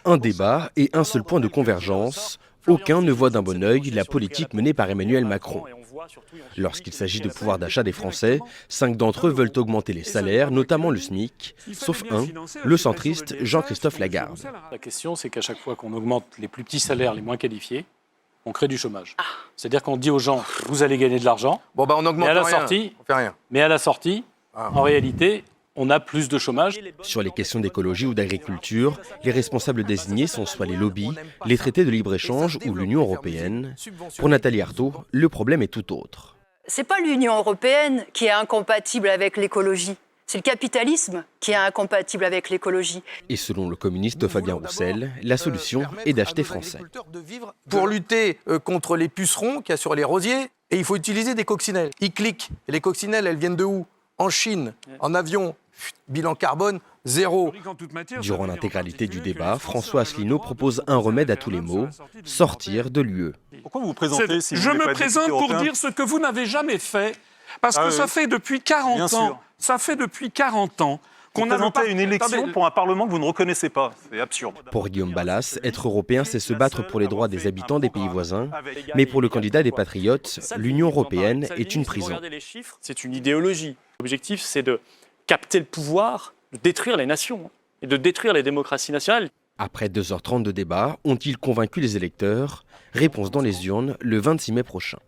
Un débat et un seul point de convergence. Aucun ne voit d'un bon œil la politique menée par Emmanuel Macron. Lorsqu'il s'agit de pouvoir d'achat des Français, 5 d'entre eux veulent augmenter les salaires, notamment le SMIC, sauf un, le centriste Jean-Christophe Lagarde. La question, c'est qu'à chaque fois qu'on augmente les plus petits salaires, les moins qualifiés, on crée du chômage. C'est-à-dire qu'on dit aux gens, vous allez gagner de l'argent, on augmente mais à la rien, sortie, on fait rien. Mais à la sortie, en réalité, on a plus de chômage. Sur les questions d'écologie ou d'agriculture, les responsables désignés sont soit les lobbies, les traités de libre-échange ou l'Union européenne. Pour Nathalie Arthaud, le problème est tout autre. C'est pas l'Union européenne qui est incompatible avec l'écologie. C'est le capitalisme qui est incompatible avec l'écologie. Et selon le communiste Fabien Roussel, la solution est d'acheter français. Pour lutter contre les pucerons qu'il y a sur les rosiers, et il faut utiliser des coccinelles. Ils cliquent. Et les coccinelles, elles viennent de où? En Chine, en avion. Bilan carbone, 0. Durant l'intégralité du débat, François Asselineau propose un remède à tous les maux, sortir de l'UE. Pourquoi vous vous présentez si vous Je n'êtes me pas présente député pour européen dire ce que vous n'avez jamais fait, parce que ça fait depuis 40 Bien ans. sûr. Ça fait depuis 40 ans Vous qu'on n'a présentez pas une élection Attendez, pour un Parlement que vous ne reconnaissez pas. C'est absurde. Pour Guillaume Balas, être européen, c'est se battre pour les droits des habitants des pays voisins. Mais pour le candidat des Patriotes, l'Union européenne est une prison. C'est une idéologie. L'objectif, c'est de capter le pouvoir, de détruire les nations et de détruire les démocraties nationales. Après 2h30 de débat, ont-ils convaincu les électeurs? Réponse dans les urnes le 26 mai prochain.